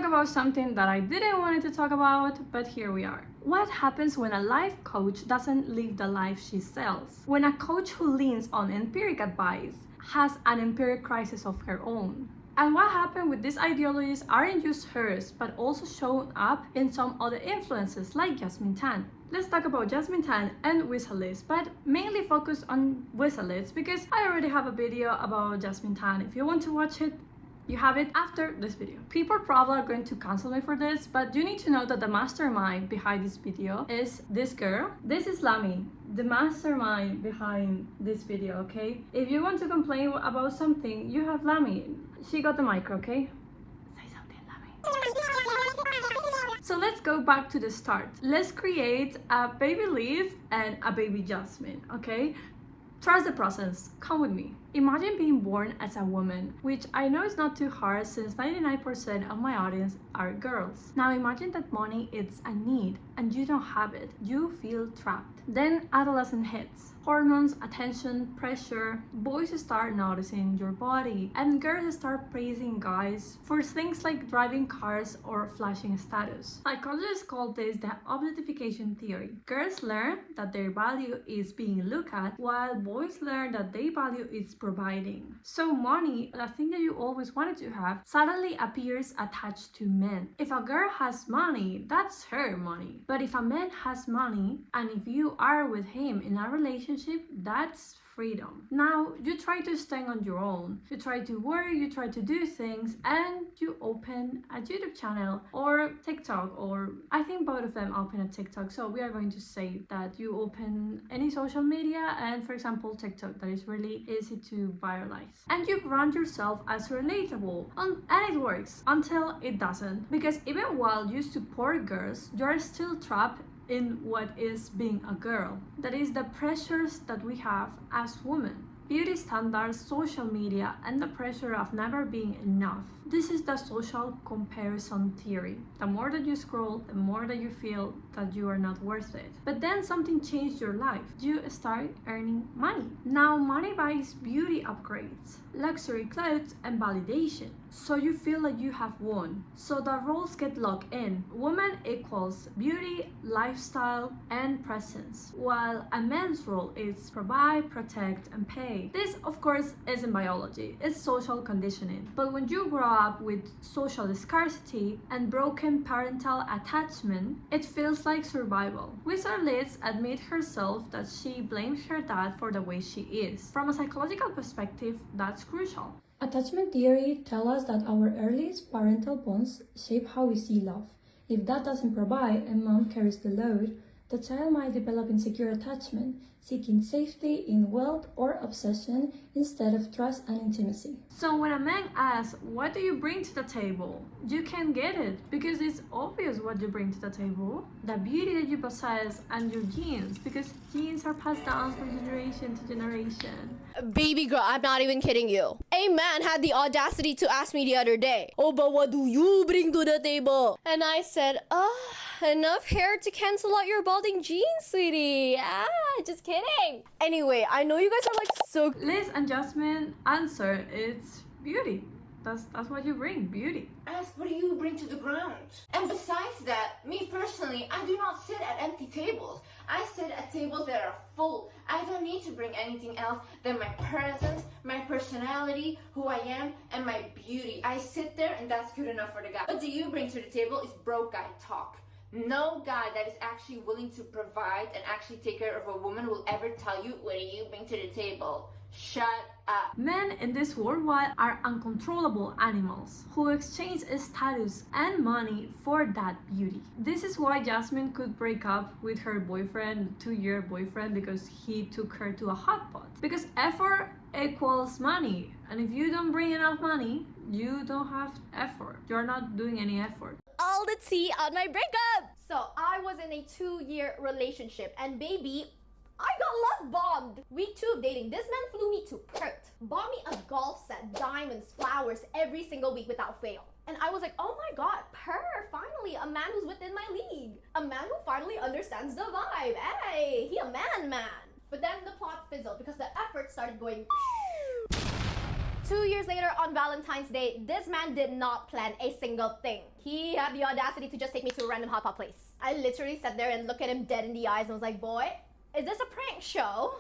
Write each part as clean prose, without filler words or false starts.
talk about something that I didn't want to talk about, but here we are. What happens when a life coach doesn't live the life she sells? When a coach who leans on empiric advice has an empiric crisis of her own? And what happened with these ideologies aren't just hers, but also shown up in some other influences like Jazmine Tan. Let's talk about Jazmine Tan and WizardLiz, but mainly focus on WizardLiz because I already have a video about Jazmine Tan. If you want to watch it, you have it after this video. People probably are going to cancel me for this, but you need to know that the mastermind behind this video is this girl. This is Lami, the mastermind behind this video, okay? If you want to complain about something, you have Lami. She got the mic, okay? Say something, Lami. So let's go back to the start. Let's create a baby Liz and a baby Jazmine, okay? Trust the process. Come with me. Imagine being born as a woman, which I know is not too hard since 99% of my audience are girls. Now imagine that money is a need and you don't have it. You feel trapped. Then adolescence hits. Hormones, attention, pressure. Boys start noticing your body and girls start praising guys for things like driving cars or flashing status. Psychologists call this the objectification theory. Girls learn that their value is being looked at while boys learn that their value is providing. So money, the thing that you always wanted to have, suddenly appears attached to men. If a girl has money, that's her money. But if a man has money and if you are with him in a relationship, that's freedom. Now you try to stand on your own. You try to work, you try to do things, and you open a YouTube channel or TikTok, or I think both of them open a TikTok. So we are going to say that you open any social media, and for example TikTok, that is really easy to viralize. And you brand yourself as relatable, and it works until it doesn't. Because even while you support girls, you are still trapped in what is being a girl. That is the pressures that we have as women. Beauty standards, social media, and the pressure of never being enough. This is the social comparison theory. The more that you scroll, the more that you feel that you are not worth it. But then something changed your life. You start earning money. Now money buys beauty upgrades, luxury clothes, and validation. So you feel like you have won. So the roles get locked in. Woman equals beauty, lifestyle, and presence, while a man's role is provide, protect, and pay. This, of course, isn't biology. It's social conditioning. But when you grow up with social scarcity and broken parental attachment, it feels like survival. WizardLiz admits herself that she blames her dad for the way she is. From a psychological perspective, that's crucial. Attachment theory tells us that our earliest parental bonds shape how we see love. If dad doesn't provide and mom carries the load, the child might develop insecure attachment, seeking safety in wealth or obsession instead of trust and intimacy. So when a man asks, what do you bring to the table? You can get it because it's obvious what you bring to the table. The beauty that you possess and your genes, because genes are passed down from generation to generation. Baby girl, I'm not even kidding you. A man had the audacity to ask me the other day, oh, but what do you bring to the table? And I said, enough hair to cancel out your balding genes, sweetie. Just kidding. Anyway, I know you guys are like so... Liz and Jazmine answer, it's beauty. That's what you bring, beauty. Ask what do you bring to the ground? And besides that, me personally, I do not sit at empty tables. I sit at tables that are full. I don't need to bring anything else than my presence, my personality, who I am, and my beauty. I sit there and that's good enough for the guy. What do you bring to the table is broke guy talk. No guy that is actually willing to provide and actually take care of a woman will ever tell you, what do you bring to the table? Shut up. Men in this worldwide are uncontrollable animals who exchange status and money for that beauty. This is why Jazmine could break up with her boyfriend, 2-year boyfriend, because he took her to a hot pot. Because effort equals money. And if you don't bring enough money, you don't have effort. You're not doing any effort. All the tea on my breakup. So I was in a 2-year relationship and baby, I got love bombed. Week 2 of dating, this man flew me to Perth, bought me a golf set, diamonds, flowers every single week without fail. And I was like, oh my god, finally a man who's within my league. A man who finally understands the vibe. Hey, he a man. But then the plot fizzled because the effort started going 2 years later on Valentine's Day, this man did not plan a single thing. He had the audacity to just take me to a random hot pot place. I literally sat there and looked at him dead in the eyes and was like, boy, is this a prank show?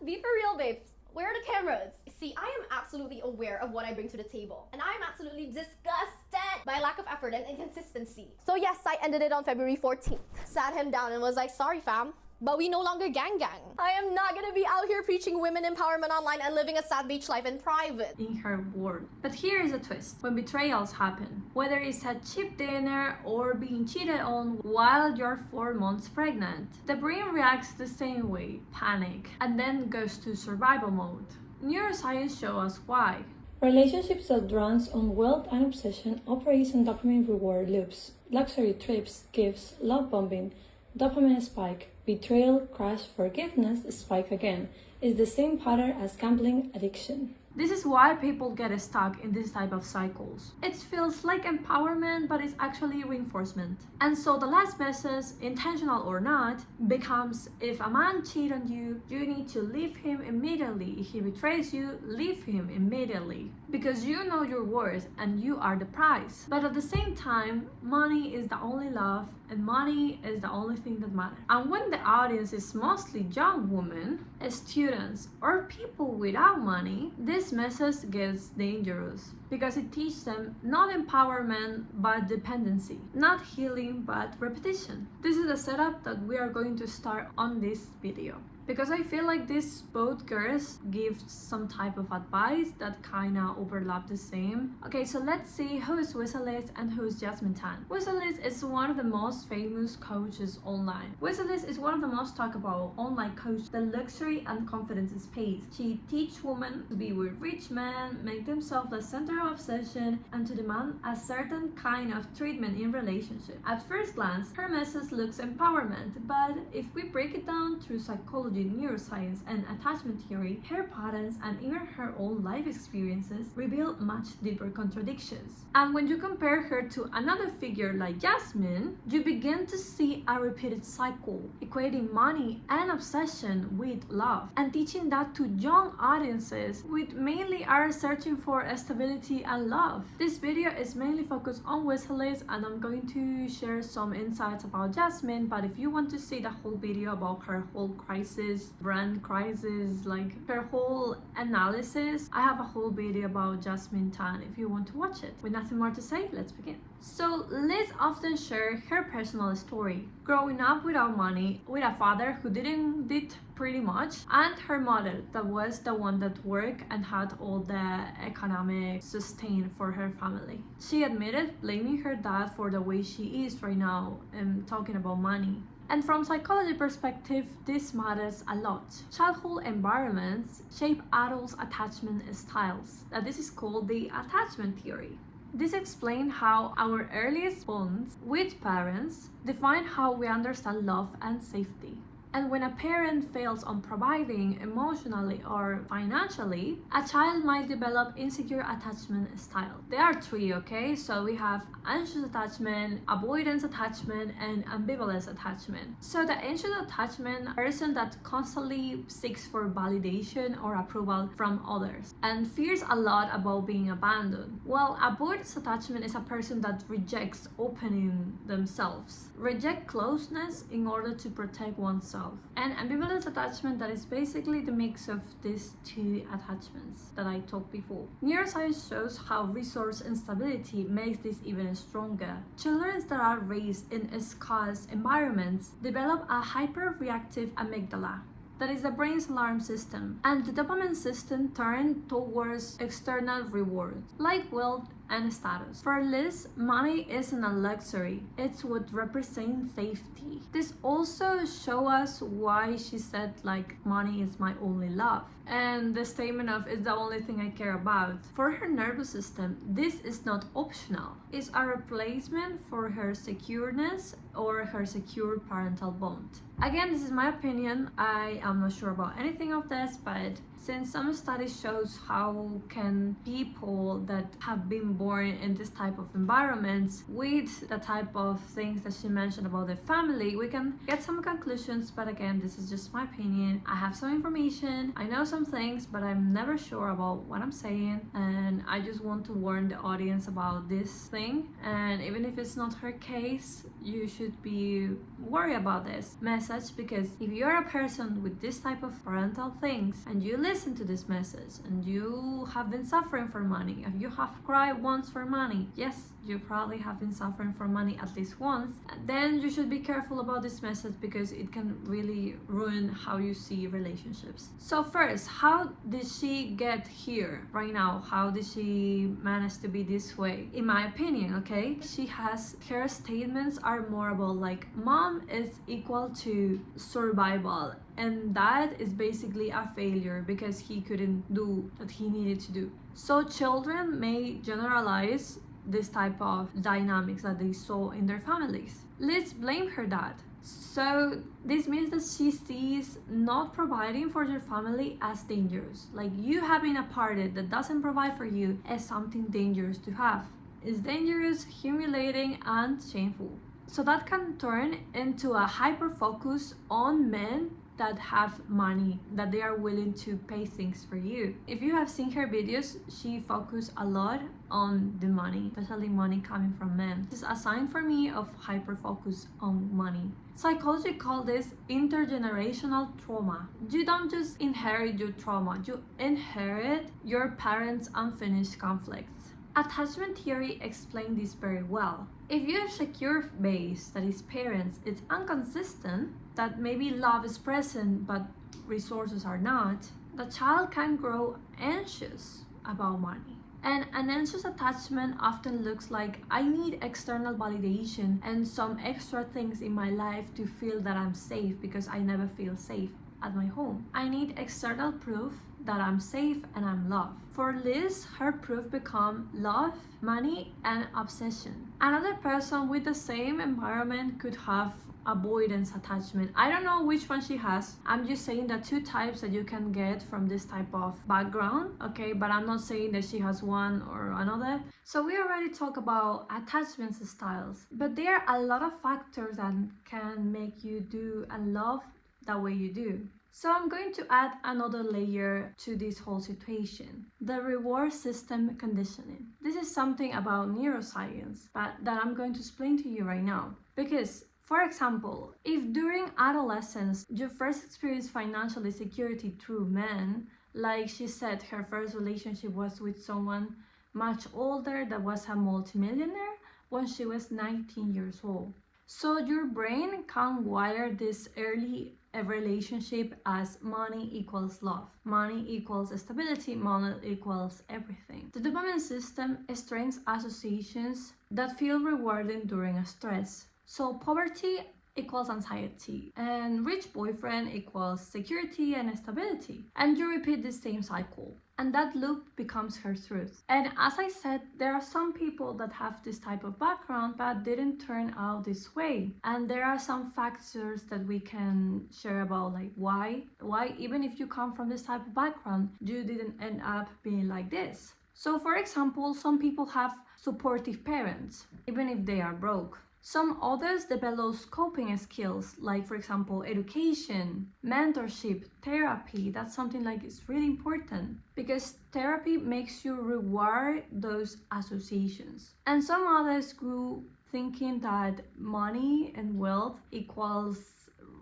Be for real, babes. Where are the cameras? See, I am absolutely aware of what I bring to the table, and I am absolutely disgusted by lack of effort and inconsistency. So yes, I ended it on February 14th. Sat him down and was like, sorry fam, but we no longer gang. I am not gonna be out here preaching women empowerment online and living a sad beach life in private. In her word. But here is a twist. When betrayals happen, whether it's a cheap dinner or being cheated on while you're 4 months pregnant, the brain reacts the same way, panic, and then goes to survival mode. Neuroscience shows us why. Relationships that runs on wealth and obsession operates on dopamine reward loops. Luxury trips, gifts, love bombing, dopamine spike, betrayal, crash, forgiveness, spike again. Is the same pattern as gambling addiction. This is why people get stuck in this type of cycles. It feels like empowerment, but it's actually reinforcement. And so the last message, intentional or not, becomes if a man cheats on you, you need to leave him immediately. If he betrays you, leave him immediately. Because you know your worth and you are the prize. But at the same time, money is the only love and money is the only thing that matters. And when the audience is mostly young women, students, or people without money, this message gets dangerous because it teaches them not empowerment but dependency, not healing but repetition. This is the setup that we are going to start on this video. Because I feel like these both girls give some type of advice that kinda overlap the same. Okay, so let's see who is WizardLiz and who is Jazmine Tan. WizardLiz is one of the most famous coaches online. WizardLiz is one of the most talked about online coaches, the luxury and confidence space. She teaches women to be with rich men, make themselves the center of obsession, and to demand a certain kind of treatment in relationship. At first glance, her message looks empowerment, but if we break it down through psychology, neuroscience, and attachment theory, her patterns and even her own life experiences reveal much deeper contradictions. And when you compare her to another figure like Jazmine, you begin to see a repeated cycle, equating money and obsession with love, and teaching that to young audiences, which mainly are searching for stability and love. This video is mainly focused on WizardLiz, and I'm going to share some insights about Jazmine, but if you want to see the whole video about her whole crisis, brand crisis, like her whole analysis, I have a whole video about Jazmine Tan if you want to watch it. With nothing more to say, let's begin. So Liz often shares her personal story. Growing up without money, with a father who did pretty much, and her mother that was the one that worked and had all the economic sustain for her family. She admitted blaming her dad for the way she is right now and talking about money. And from psychology perspective, this matters a lot. Childhood environments shape adults' attachment styles. This is called the attachment theory. This explains how our earliest bonds with parents define how we understand love and safety. And when a parent fails on providing emotionally or financially, a child might develop insecure attachment style. There are 3, okay? So we have anxious attachment, avoidance attachment, and ambivalence attachment. So the anxious attachment, a person that constantly seeks for validation or approval from others and fears a lot about being abandoned. While avoidance attachment is a person that rejects opening themselves, reject closeness in order to protect oneself. And ambivalence attachment, that is basically the mix of these 2 attachments that I talked before. Neuroscience shows how resource instability makes this even stronger. Children that are raised in scarce environments develop a hyper-reactive amygdala. That is the brain's alarm system, and the dopamine system turns towards external rewards, like wealth and status. For Liz, money isn't a luxury, it's what represents safety. This also shows us why she said like money is my only love. And the statement of it's the only thing I care about. For her nervous system, this is not optional. It's a replacement for her secureness or her secure parental bond. Again, this is my opinion. I am not sure about anything of this, but since some studies shows how can people that have been born in this type of environments with the type of things that she mentioned about the family, we can get some conclusions. But again, this is just my opinion. I have some information. I know some things, but I'm never sure about what I'm saying, and I just want to warn the audience about this thing. And even if it's not her case, you should be worried about this message, because if you're a person with this type of parental things and you listen to this message and you have been suffering for money, if you have cried once for money, yes, you probably have been suffering for money at least once, then you should be careful about this message, because it can really ruin how you see relationships. So first, how did she get here right now? How did she manage to be this way? In my opinion, okay, her statements are more about like mom is equal to survival, and dad is basically a failure because he couldn't do what he needed to do. So children may generalize this type of dynamics that they saw in their families. Let's blame her dad. So this means that she sees not providing for your family as dangerous. Like you having a partner that doesn't provide for you is something dangerous to have. It's dangerous, humiliating, and shameful. So that can turn into a hyper focus on men that have money, that they are willing to pay things for you. If you have seen her videos, she focuses a lot on the money, especially money coming from men. This is a sign for me of hyper focus on money. Psychology calls this intergenerational trauma. You don't just inherit your trauma, you inherit your parents' unfinished conflicts. Attachment theory explains this very well. If you have secure base, that is parents, it's inconsistent, that maybe love is present but resources are not, the child can grow anxious about money. And an anxious attachment often looks like I need external validation and some extra things in my life to feel that I'm safe, because I never feel safe at my home. I need external proof that I'm safe and I'm loved. For Liz, her proof become love, money, and obsession. Another person with the same environment could have avoidance attachment. I don't know which one she has. I'm just saying the two types that you can get from this type of background, okay? But I'm not saying that she has one or another. So we already talked about attachment styles, but there are a lot of factors that can make you do and love the way you do. So I'm going to add another layer to this whole situation, the reward system conditioning. This is something about neuroscience, but that I'm going to explain to you right now. Because, for example, if during adolescence you first experience financial insecurity through men, like she said, her first relationship was with someone much older that was a multimillionaire when she was 19 years old. So your brain can wire this early relationship as money equals love, money equals stability, money equals everything. The dopamine system strengthens associations that feel rewarding during a stress. So poverty equals anxiety, and rich boyfriend equals security and stability. And you repeat the same cycle, and that loop becomes her truth. And as I said, there are some people that have this type of background but didn't turn out this way. And there are some factors that we can share about, like why even if you come from this type of background, you didn't end up being like this. So for example, some people have supportive parents, even if they are broke. Some others develop coping skills, like for example, education, mentorship, therapy. That's something like it's really important, because therapy makes you reward those associations. And some others grew thinking that money and wealth equals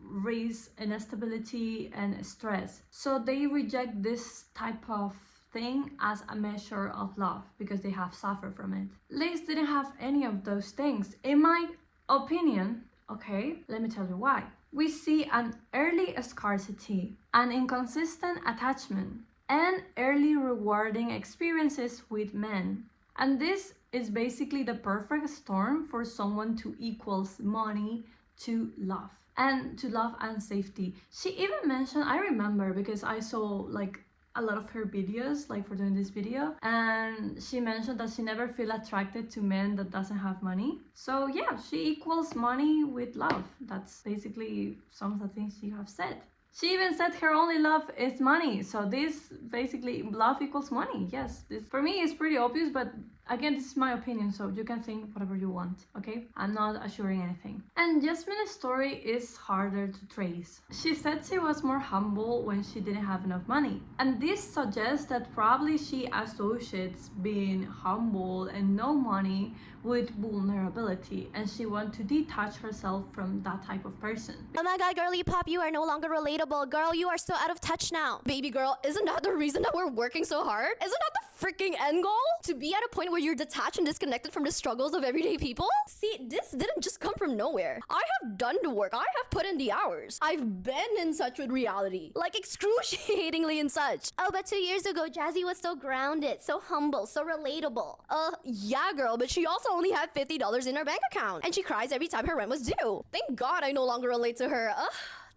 risk and instability and stress. So they reject this type of thing as a measure of love because they have suffered from it. Liz didn't have any of those things. In my opinion, okay, let me tell you why. We see an early scarcity, an inconsistent attachment, and early rewarding experiences with men. And this is basically the perfect storm for someone to equals money to love and safety. She even mentioned, I remember because I saw like a lot of her videos, like for doing this video, and she mentioned that she never feel attracted to men that doesn't have money. So yeah, she equals money with love. That's basically some of the things she have said. She even said her only love is money. So this basically love equals money. Yes, this for me is pretty obvious, but Again, this is my opinion, so you can think whatever you want, okay? I'm not assuring anything. And Jazmine's story is harder to trace. She said she was more humble when she didn't have enough money. And this suggests that probably she associates being humble and no money with vulnerability, and she wants to detach herself from that type of person. Oh my god, girly pop, you are no longer relatable. Girl, you are so out of touch now. Baby girl, isn't that the reason that we're working so hard? Isn't that the freaking end goal? To be at a point where you're detached and disconnected from the struggles of everyday people? See, this didn't just come from nowhere. I have done the work. I have put in the hours. I've been in touch with reality. Like excruciatingly in such. Oh, but 2 years ago, Jazzy was so grounded, so humble, so relatable. Yeah, girl, but she also only had $50 in her bank account. And she cries every time her rent was due. Thank God I no longer relate to her.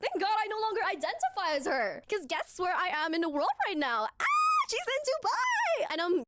Thank God I no longer identify as her. Because guess where I am in the world right now? She's in Dubai! And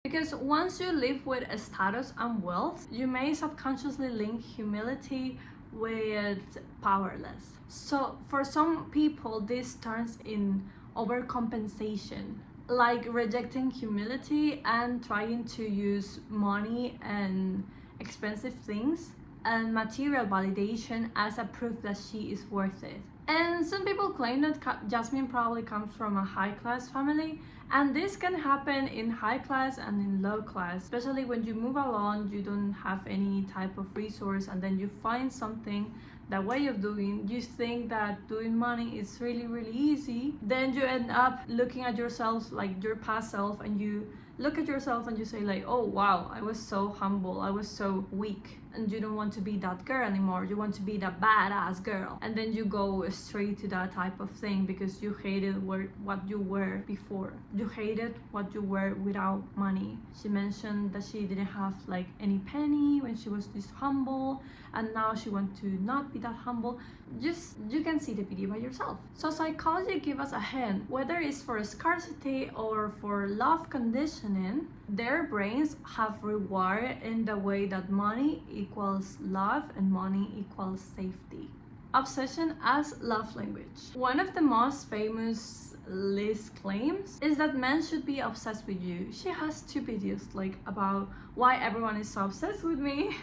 Because once you live with a status and wealth, you may subconsciously link humility with powerless. So for some people, this turns in overcompensation, like rejecting humility and trying to use money and expensive things and material validation as a proof that she is worth it. And some people claim that Jazmine probably comes from a high-class family, and this can happen in high class and in low class, especially when you move along, you don't have any type of resource, and then you find something, that way of doing, you think that doing money is really easy, then you end up looking at yourself, like your past self, and you look at yourself and you say like, oh wow, I was so humble, I was so weak, and you don't want to be that girl anymore, you want to be that badass girl, and then you go straight to that type of thing because you hated what you were before. You hated what you were without money. She mentioned that she didn't have like any penny when she was this humble, and now she wants to not be that humble. Just, you can see the video by yourself. So psychology gives us a hint, whether it's for scarcity or for love conditioning, their brains have rewired in the way that money equals love and money equals safety. Obsession as love language. One of the most famous Liz claims is that men should be obsessed with you. She has 2 videos like about why everyone is so obsessed with me.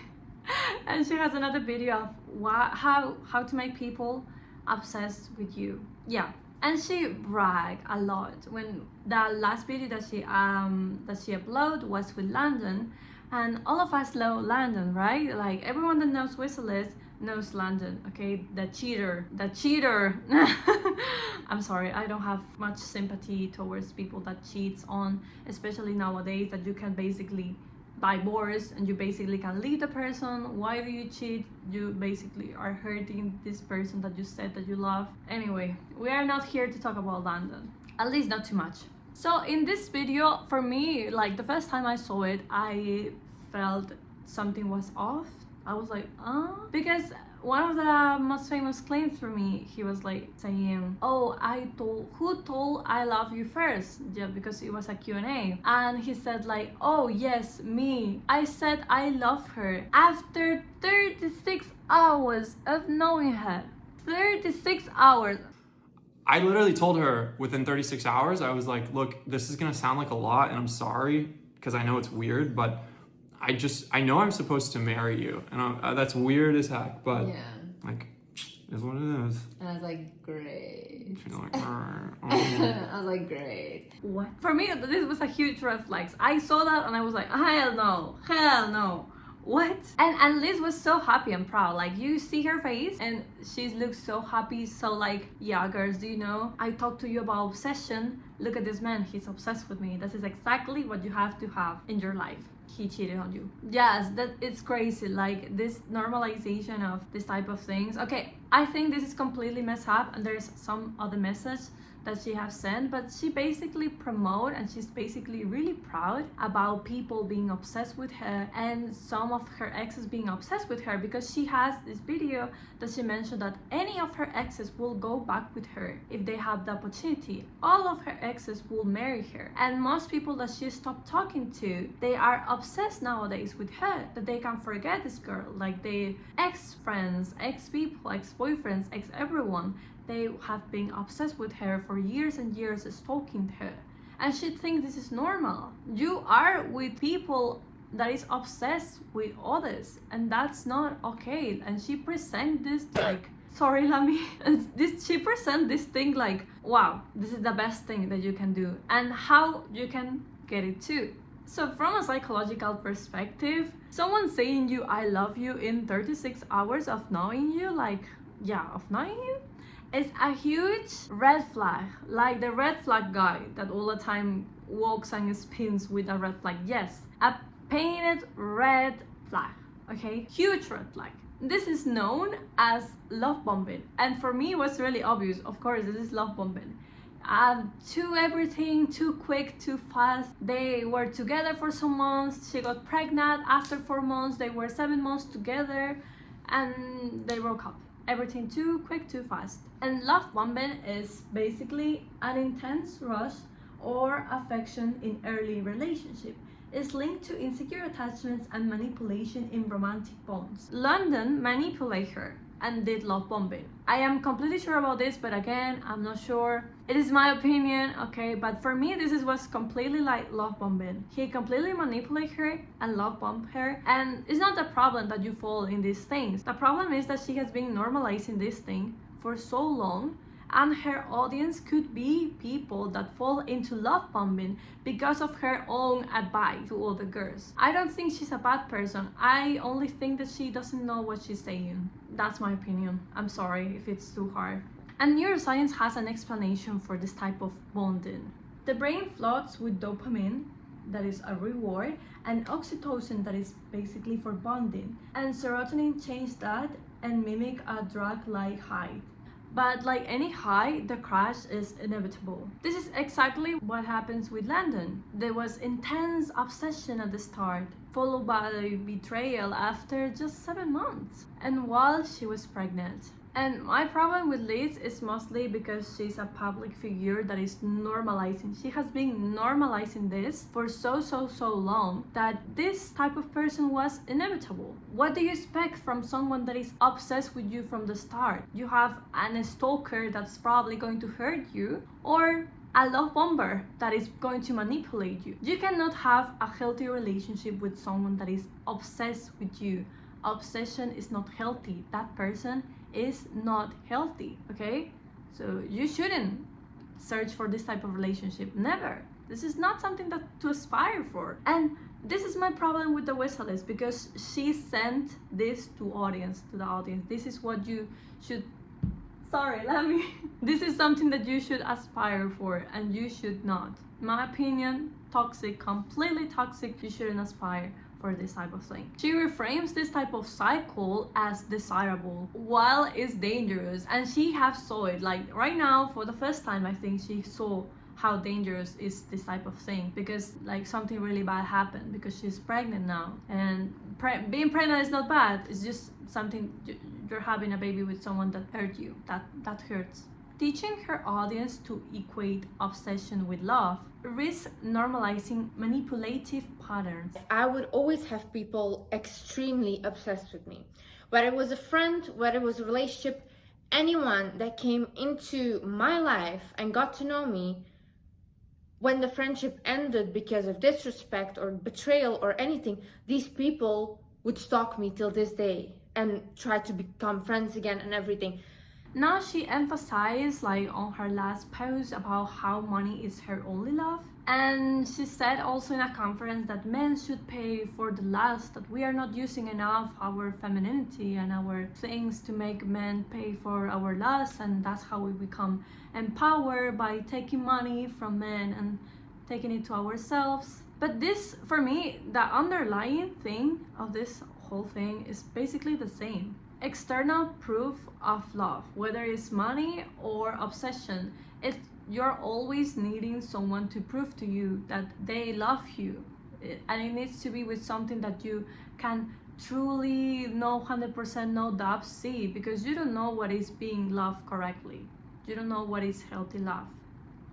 And she has another video of how to make people obsessed with you. Yeah, and she bragged a lot when the last video that she uploaded was with London, and all of us love London, right? Like everyone that knows WizardLiz knows London, okay? The cheater. I'm sorry, I don't have much sympathy towards people that cheats on, especially nowadays that you can basically divorce and you basically can leave the person. Why do you cheat? You basically are hurting this person that you said that you love. Anyway, we are not here to talk about London, at least not too much. So in this video, for me, like the first time I saw it, I felt something was off. I was like, because one of the most famous claims for me, he was like saying, oh, who told I love you first? Yeah, because it was a Q&A. And he said like, oh yes, me. I said I love her after 36 hours of knowing her. 36 hours. I literally told her within 36 hours, I was like, look, this is gonna sound like a lot and I'm sorry because I know it's weird, but I know I'm supposed to marry you, and that's weird as heck, but Yeah. like, is what it is. And I was like, great. She's like, "Alright." I was like, great. What? For me, this was a huge red flag. I saw that and I was like, hell no. What? And Liz was so happy and proud. Like, you see her face and she looks so happy. So like, yeah, girls, do you know, I talked to you about obsession. Look at this man, he's obsessed with me. This is exactly what you have to have in your life. He cheated on you. Yes, that it's crazy, like this normalization of this type of things. Okay, I think this is completely messed up, and there's some other message that she has sent, but she basically promote and she's basically really proud about people being obsessed with her and some of her exes being obsessed with her, because she has this video that she mentioned that any of her exes will go back with her if they have the opportunity. All of her exes will marry her, and most people that she stopped talking to, they are obsessed nowadays with her, that they can forget this girl, like the ex-friends, ex-people, ex-boyfriends, ex-everyone. They have been obsessed with her for years and years, stalking her. And she thinks this is normal. You are with people that is obsessed with others, and that's not okay. And she present this like, sorry, Lami, she present this thing like, wow, this is the best thing that you can do, and how you can get it too. So from a psychological perspective, someone saying you I love you in 36 hours of knowing you, is a huge red flag. Like the red flag guy that all the time walks and spins with a red flag. Yes, a painted red flag, okay? Huge red flag. This is known as love bombing. And for me, it was really obvious. Of course, this is love bombing. Too everything, too quick, too fast. They were together for some months. She got pregnant after 4 months. They were 7 months together and they broke up. Everything too quick, too fast. And love bombing is basically an intense rush or affection in early relationship. It's linked to insecure attachments and manipulation in romantic bonds. London manipulated her and did love bombing. I am completely sure about this, but again, I'm not sure. It is my opinion, okay? But for me, was completely like love bombing. He completely manipulated her and love bombed her. And it's not the problem that you fall in these things. The problem is that she has been normalizing this thing for so long, and her audience could be people that fall into love bombing because of her own advice to other girls. I don't think she's a bad person. I only think that she doesn't know what she's saying. That's my opinion. I'm sorry if it's too hard. And neuroscience has an explanation for this type of bonding. The brain floods with dopamine, that is a reward, and oxytocin, that is basically for bonding. And serotonin change that and mimic a drug-like high. But like any high, the crash is inevitable. This is exactly what happens with Landon. There was intense obsession at the start, followed by betrayal after just 7 months, and while she was pregnant. And my problem with Liz is mostly because she's a public figure that is normalizing. She has been normalizing this for so long that this type of person was inevitable. What do you expect from someone that is obsessed with you from the start? You have a stalker that's probably going to hurt you, or a love bomber that is going to manipulate you. You cannot have a healthy relationship with someone that is obsessed with you. Obsession is not healthy. That person is not healthy, okay? So you shouldn't search for this type of relationship. Never. This is not something that to aspire for. And this is my problem with the WizardLiz, because she sent this to the audience. This is what you should, this is something that you should aspire for, and you should not. In my opinion, toxic, completely toxic. You shouldn't aspire for this type of thing. She reframes this type of cycle as desirable while it's dangerous, and she have saw it. Like right now, for the first time, I think she saw how dangerous is this type of thing, because like something really bad happened because she's pregnant now, and being pregnant is not bad. It's just something, you're having a baby with someone that hurt you. That hurts. Teaching her audience to equate obsession with love risks normalizing manipulative patterns. I would always have people extremely obsessed with me. Whether it was a friend, whether it was a relationship, anyone that came into my life and got to know me, when the friendship ended because of disrespect or betrayal or anything, these people would stalk me till this day and try to become friends again and everything. Now she emphasized like on her last post about how money is her only love. And she said also in a conference that men should pay for the lust, that we are not using enough our femininity and our things to make men pay for our lust, and that's how we become empowered, by taking money from men and taking it to ourselves. But this, for me, the underlying thing of this whole thing is basically the same. External proof of love, whether it's money or obsession, if you're always needing someone to prove to you that they love you, and it needs to be with something that you can truly know 100% know the see, because you don't know what is being loved correctly. You don't know what is healthy love,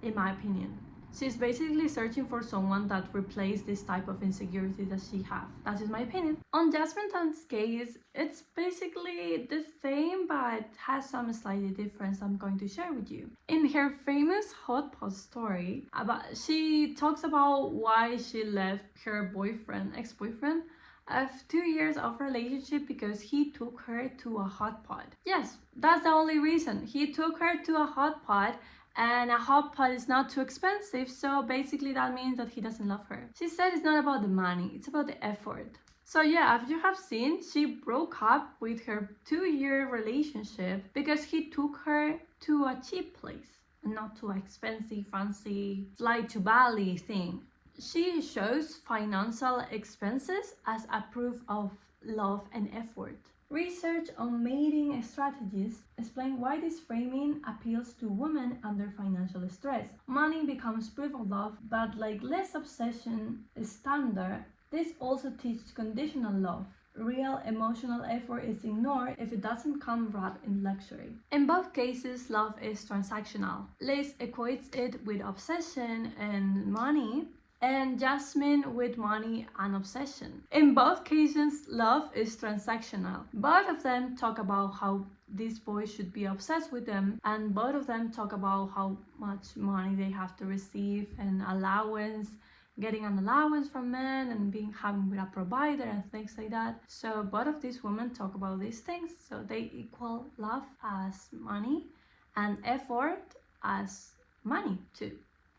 in my opinion. She's basically searching for someone that replaces this type of insecurity that she has. That is my opinion. On Jazmine's case, it's basically the same but has some slightly difference I'm going to share with you. In her famous hot pot story, she talks about why she left her ex-boyfriend, of 2 years of relationship because he took her to a hot pot. Yes, that's the only reason. He took her to a hot pot, and a hot pot is not too expensive, so basically that means that he doesn't love her. She said it's not about the money, it's about the effort. So yeah, as you have seen, she broke up with her 2-year relationship because he took her to a cheap place and not to an expensive, fancy flight to Bali thing. She shows financial expenses as a proof of love and effort. Research on mating strategies explain why this framing appeals to women under financial stress. Money becomes proof of love, but like less obsession is standard, this also teaches conditional love. Real emotional effort is ignored if it doesn't come wrapped in luxury. In both cases, love is transactional. Liz equates it with obsession and money, and Jazmine with money and obsession. In both cases, love is transactional. Both of them talk about how these boys should be obsessed with them, and both of them talk about how much money they have to receive and getting an allowance from men and having with a provider and things like that. So both of these women talk about these things. So they equal love as money and effort as money too.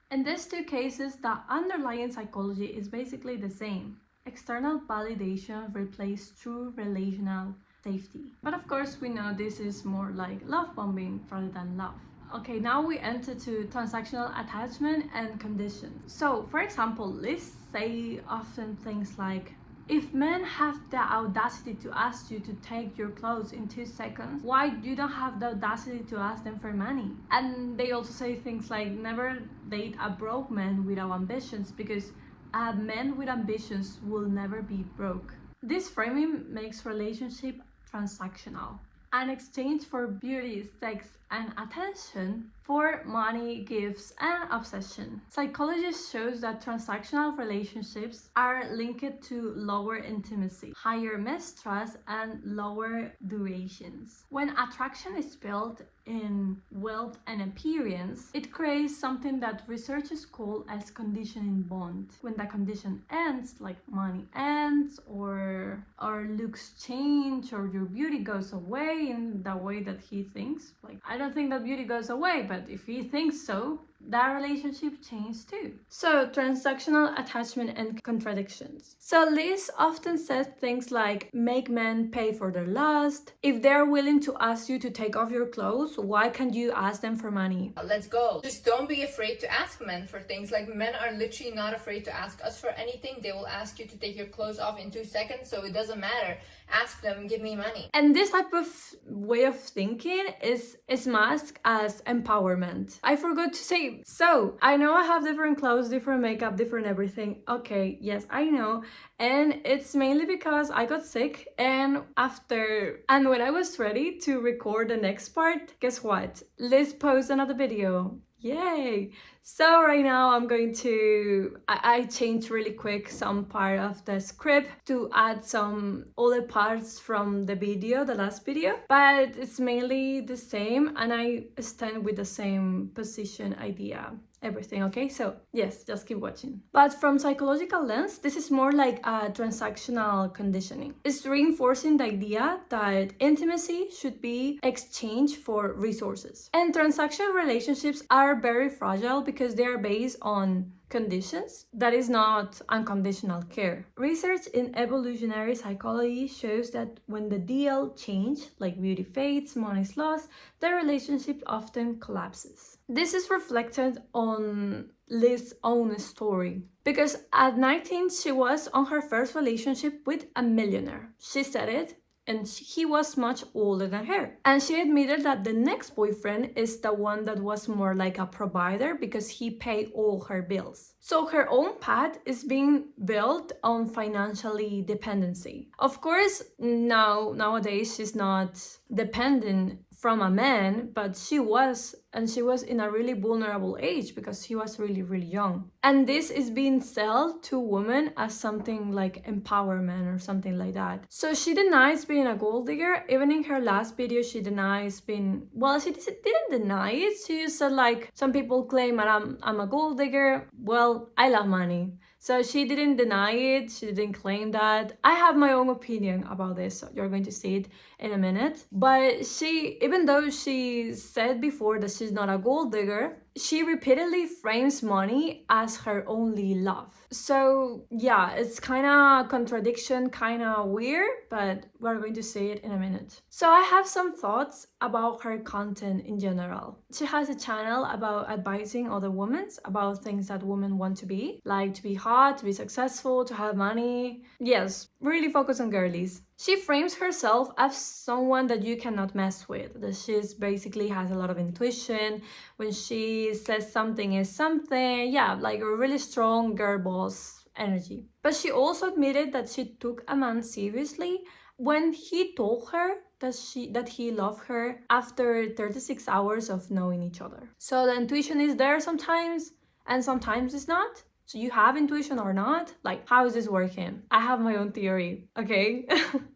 In these two cases, the underlying psychology is basically the same. External validation replaces true relational safety. But of course, we know this is more like love bombing rather than love. Okay, now we enter to transactional attachment and condition. So, for example, Liz say often things like, if men have the audacity to ask you to take your clothes in 2 seconds, why you don't have the audacity to ask them for money? And they also say things like, never date a broke man without ambitions, because a man with ambitions will never be broke. This framing makes relationship transactional. An exchange for beauty, sex, and attention for money, gifts, and obsession. Psychology shows that transactional relationships are linked to lower intimacy, higher mistrust, and lower durations. When attraction is built in wealth and appearance, it creates something that researchers call as conditioning bond. When the condition ends, like money ends, or looks change, or your beauty goes away in the way that he thinks, like, I don't think that beauty goes away, but if he thinks so, that relationship changed too. So, transactional attachment and contradictions. So, Liz often says things like, make men pay for their lust. If they're willing to ask you to take off your clothes, why can't you ask them for money? Let's go. Just don't be afraid to ask men for things. Like, men are literally not afraid to ask us for anything. They will ask you to take your clothes off in 2 seconds, so it doesn't matter. Ask them, give me money. And this type of way of thinking is masked as empowerment. I forgot to say, so I know I have different clothes, different makeup, different everything. Okay, yes, I know. And it's mainly because I got sick, and when I was ready to record the next part, guess what? Liz posted another video. Yay! So right now I'm going to, I changed really quick some part of the script to add some other parts from the video, the last video, but it's mainly the same, and I stand with the same position, idea, everything, okay? So yes, just keep watching. But from psychological lens, this is more like a transactional conditioning. It's reinforcing the idea that intimacy should be exchanged for resources. And transactional relationships are very fragile because they are based on conditions that is not unconditional care. Research in evolutionary psychology shows that when the deal changes, like beauty fades, money is lost, the relationship often collapses. This is reflected on Liz's own story, because at 19 she was on her first relationship with a millionaire. She said it, and he was much older than her. And she admitted that the next boyfriend is the one that was more like a provider because he paid all her bills. So her own path is being built on financially dependency. Of course, nowadays she's not dependent from a man, but she was in a really vulnerable age because she was really, really young. And this is being sold to women as something like empowerment or something like that. So she denies being a gold digger. Even in her last video, she denies being, well, she didn't deny it. She just said like, some people claim that I'm a gold digger. Well, I love money. So she didn't deny it, she didn't claim that. I have my own opinion about this, so you're going to see it in a minute. But she, even though she said before that she's not a gold digger, she repeatedly frames money as her only love. So yeah, it's kind of contradiction, kind of weird, but we're going to see it in a minute. So I have some thoughts about her content in general. She has a channel about advising other women about things that women want to be, like to be hot, to be successful, to have money. Yes, really focus on girlies. She frames herself as someone that you cannot mess with, that she's basically has a lot of intuition. When she says something is something, yeah, like a really strong girl boss energy. But she also admitted that she took a man seriously when he told her that he loved her after 36 hours of knowing each other. So the intuition is there sometimes, and sometimes it's not. So you have intuition or not? Like, how is this working? I have my own theory, okay?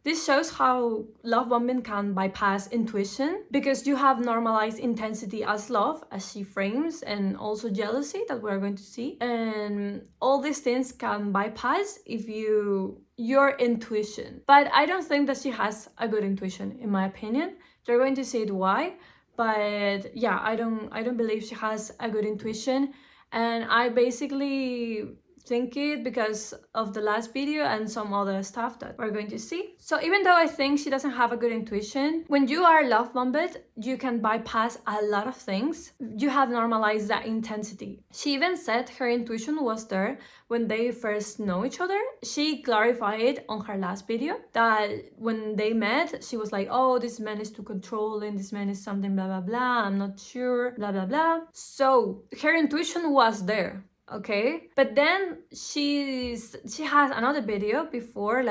This shows how love bombing can bypass intuition because you have normalized intensity as love, as she frames, and also jealousy that we're going to see. And all these things can bypass if your intuition. But I don't think that she has a good intuition, in my opinion. You're going to see it why. But yeah, I don't believe she has a good intuition. And I basically think it because of the last video and some other stuff that we're going to see. So even though I think she doesn't have a good intuition, when you are love bombed, you can bypass a lot of things. You have normalized that intensity. She even said her intuition was there when they first know each other. She clarified on her last video that when they met, she was like, oh, this man is too controlling, this man is something blah blah blah, I'm not sure, blah blah blah. So her intuition was there. Okay, but then she has another video before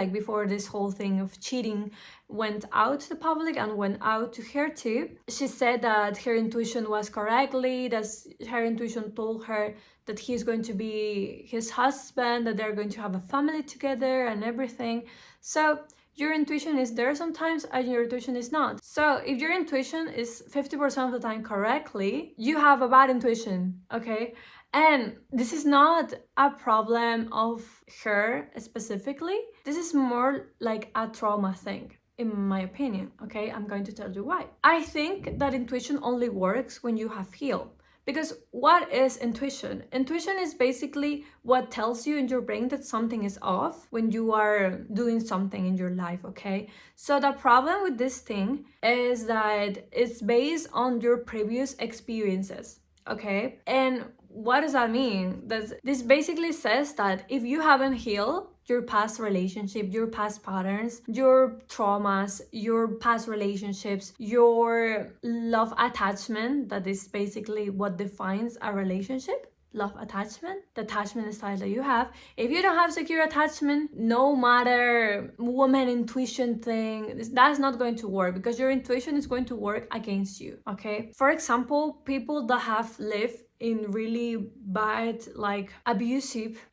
this whole thing of cheating went out to the public and went out to her too. She said that her intuition was correctly, that her intuition told her that he's going to be his husband, that they're going to have a family together and everything. So your intuition is there sometimes and your intuition is not. So if your intuition is 50% of the time correctly, you have a bad intuition, okay? And this is not a problem of her specifically. This is more like a trauma thing, in my opinion, okay? I'm going to tell you why. I think that intuition only works when you have healed. Because what is intuition? Intuition is basically what tells you in your brain that something is off when you are doing something in your life, okay? So the problem with this thing is that it's based on your previous experiences, okay? And what does that mean? This basically says that if you haven't healed your past relationship, your past patterns, your traumas, your past relationships, your love attachment, that is basically what defines a relationship. Love attachment, the attachment style that you have. If you don't have secure attachment, no matter woman intuition thing, that's not going to work because your intuition is going to work against you, okay? For example, people that have lived in really bad, like abusive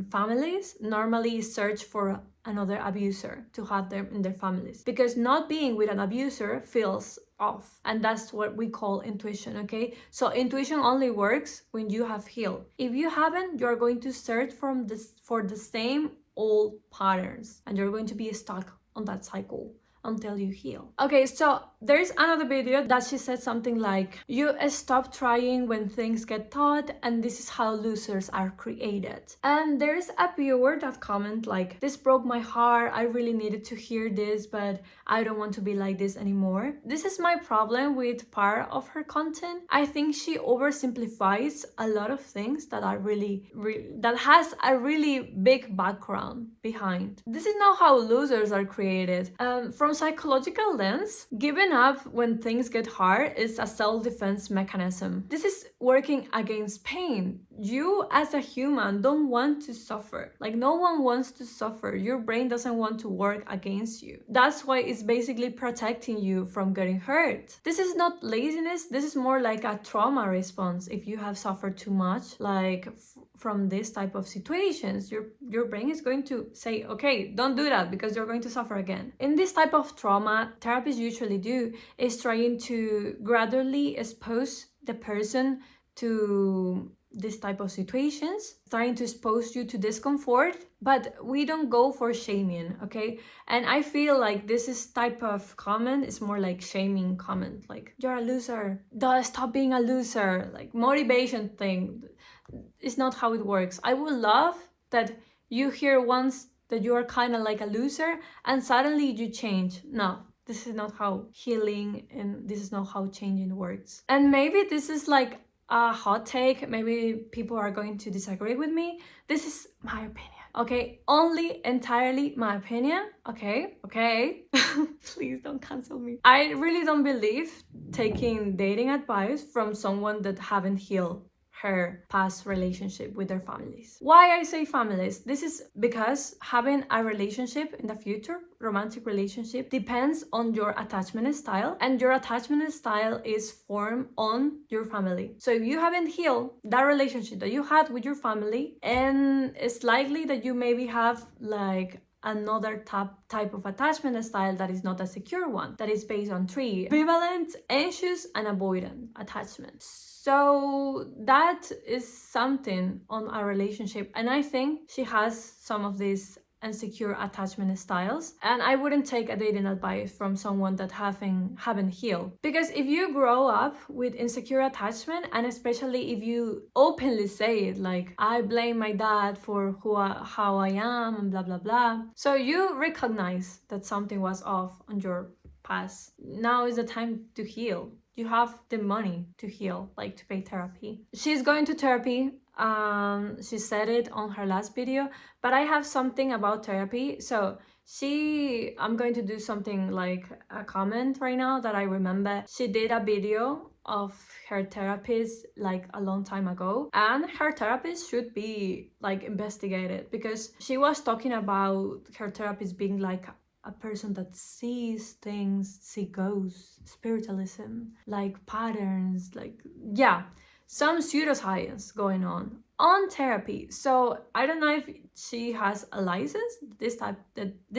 families normally search for another abuser to have them in their families because not being with an abuser feels off, and that's what we call intuition, okay? So intuition only works when you have healed. If you haven't, you're going to search for the same old patterns and you're going to be stuck on that cycle until you heal. Okay, so there's another video that she said something like, you stop trying when things get taught and this is how losers are created. And there's a viewer that comment like, this broke my heart, I really needed to hear this, but I don't want to be like this anymore. This is my problem with part of her content. I think she oversimplifies a lot of things that are that has a really big background behind. This is not how losers are created. From From psychological lens, giving up when things get hard is a self-defense mechanism. This is working against pain. You as a human don't want to suffer. Like, no one wants to suffer. Your brain doesn't want to work against you. That's why it's basically protecting you from getting hurt. This is not laziness. This is more like a trauma response. If you have suffered too much, like from this type of situations, your brain is going to say, okay, don't do that because you're going to suffer again. In this type of trauma, therapists usually do is trying to gradually expose the person to this type of situations, trying to expose you to discomfort, but we don't go for shaming, okay? And I feel like this is type of comment is more like shaming comment, like, you're a loser, duh, stop being a loser, like motivation thing. It's not how it works. I would love that you hear once that you are kind of like a loser and suddenly you change. No, this is not how healing and this is not how changing works. And maybe this is like a hot take. Maybe people are going to disagree with me. This is my opinion, okay? Only entirely my opinion, okay? Please don't cancel me. I really don't believe taking dating advice from someone that haven't healed her past relationship with their families. Why I say families? This is because having a relationship in the future, romantic relationship, depends on your attachment style, and your attachment style is formed on your family. So if you haven't healed that relationship that you had with your family, and it's likely that you maybe have like another type of attachment style that is not a secure one, that is based on three: ambivalent, anxious, and avoidant attachment. So that is something on our relationship, and I think she has some of these insecure attachment styles, and I wouldn't take a dating advice from someone that haven't healed. Because if you grow up with insecure attachment, and especially if you openly say it, like, I blame my dad for how I am and blah blah blah, so you recognize that something was off on your past. Now is the time to heal. You have the money to heal, like to pay therapy. She's going to therapy. She said it on her last video, but I have something about therapy. So I'm going to do something like a comment right now that I remember. She did a video of her therapist like a long time ago, and her therapist should be like investigated, because she was talking about her therapist being like a person that sees things, see ghosts, spiritualism, like patterns, like, yeah, some pseudoscience going on therapy. So I don't know if she has a license. This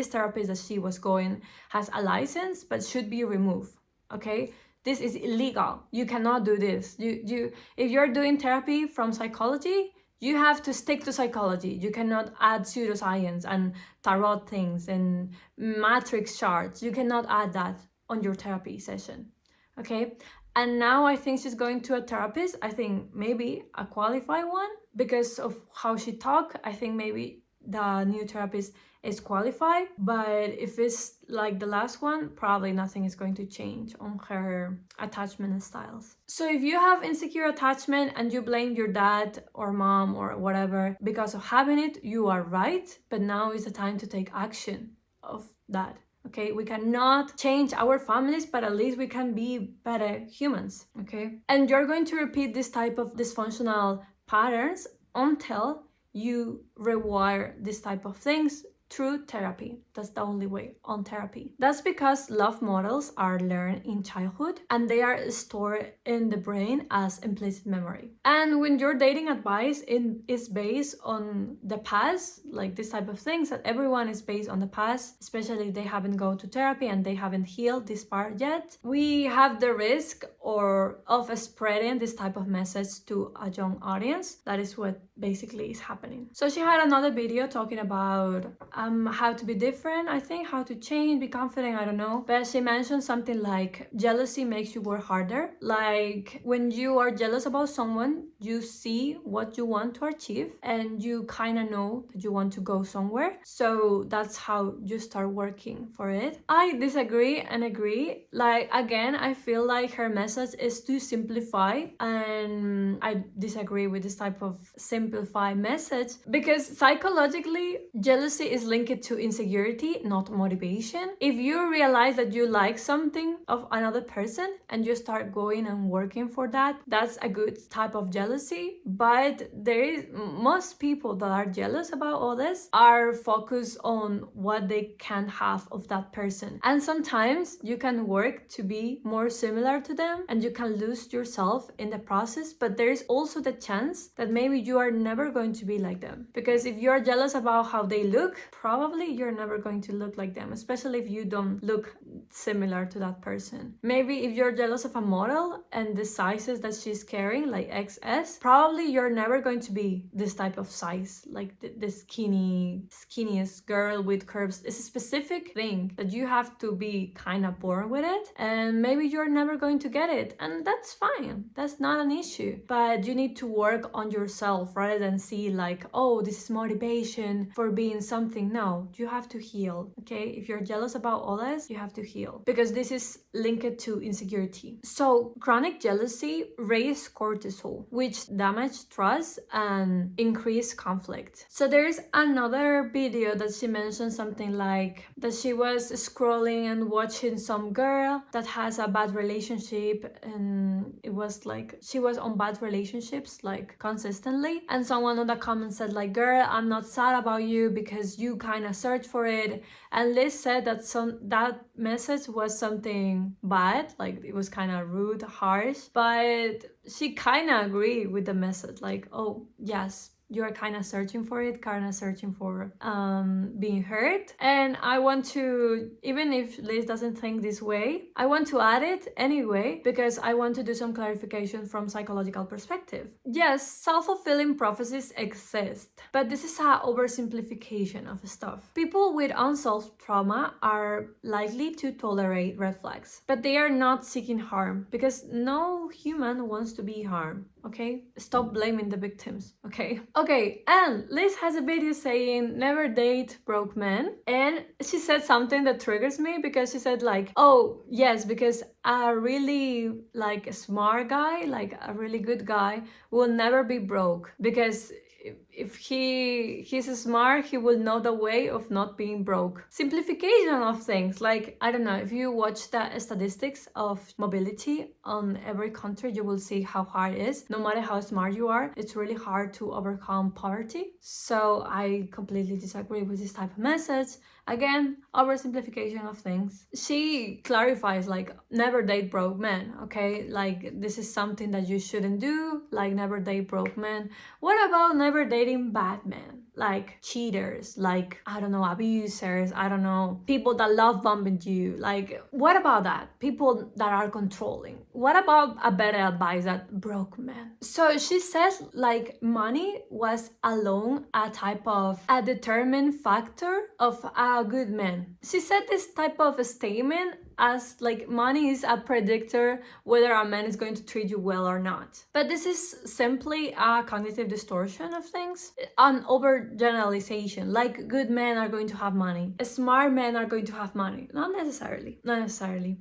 therapist that she was going has a license, but should be removed, okay? This is illegal. You cannot do this. If you're doing therapy from psychology, you have to stick to psychology. You cannot add pseudoscience and tarot things and matrix charts. You cannot add that on your therapy session, okay? And now I think she's going to a therapist. I think maybe a qualified one, because of how she talk. I think maybe the new therapist is qualified, but if it's like the last one, probably nothing is going to change on her attachment styles. So if you have insecure attachment and you blame your dad or mom or whatever because of having it, you are right, but now is the time to take action of that. Okay, we cannot change our families, but at least we can be better humans, okay? And you're going to repeat this type of dysfunctional patterns until you rewire this type of things through therapy. That's the only way, on therapy. That's because love models are learned in childhood and they are stored in the brain as implicit memory. And when your dating advice is based on the past, like this type of things, that everyone is based on the past, especially if they haven't gone to therapy and they haven't healed this part yet, we have the risk of spreading this type of message to a young audience. That is what basically is happening. So she had another video talking about how to be different, I think, how to change, be confident, I don't know. But she mentioned something like jealousy makes you work harder. Like when you are jealous about someone, you see what you want to achieve and you kind of know that you want to go somewhere. So that's how you start working for it. I disagree and agree. Like, again, I feel like her message is to simplify, and I disagree with this type of simple simplify message, because psychologically, jealousy is linked to insecurity, not motivation. If you realize that you like something of another person and you start going and working for that, that's a good type of jealousy. But most people that are jealous about others are focused on what they can have of that person. And sometimes you can work to be more similar to them and you can lose yourself in the process, but there is also the chance that maybe you are never going to be like them. Because if you're jealous about how they look, probably you're never going to look like them, especially if you don't look similar to that person. Maybe if you're jealous of a model and the sizes that she's carrying, like XS, probably you're never going to be this type of size, like the skinniest girl with curves. It's a specific thing that you have to be kind of born with it, and maybe you're never going to get it, and that's fine. That's not an issue. But you need to work on yourself rather than see like, oh, this is motivation for being something. No, you have to heal, okay? If you're jealous about others, you have to heal, because this is linked to insecurity. So chronic jealousy raises cortisol, which damage trust and increase conflict. So there's another video that she mentioned something like that she was scrolling and watching some girl that has a bad relationship, and it was like she was on bad relationships like consistently, and someone on the comment said like, girl, I'm not sad about you because you kind of search for it. And Liz said that that message was something bad, like it was kind of rude, harsh, but she kind of agreed with the message, like, oh yes, you're kind of searching for it, kind of searching for being hurt. And I want to, even if Liz doesn't think this way, I want to add it anyway, because I want to do some clarification from psychological perspective. Yes, self-fulfilling prophecies exist, but this is an oversimplification of stuff. People with unsolved trauma are likely to tolerate red flags, but they are not seeking harm, because no human wants to be harmed. Okay, stop blaming the victims. Okay, and Liz has a video saying never date broke men, and she said something that triggers me, because she said like, oh yes, because a really like smart guy, like a really good guy, will never be broke, because if he's smart, he will know the way of not being broke. Simplification of things, like, I don't know, if you watch the statistics of mobility on every country, you will see how hard it is. No matter how smart you are, it's really hard to overcome poverty. So I completely disagree with this type of message. Again, oversimplification of things. She clarifies like, never date broke men, okay? Like, this is something that you shouldn't do, like never date broke men. What about never dating bad men? Like cheaters, like, I don't know, abusers, I don't know, people that love bombing you. Like, what about that? People that are controlling. What about a better advice that broke men? So she says like money was alone a determined factor of a good man. She said this type of statement as like money is a predictor whether a man is going to treat you well or not. But this is simply a cognitive distortion of things, an overgeneralization. Like, good men are going to have money, smart men are going to have money. Not necessarily.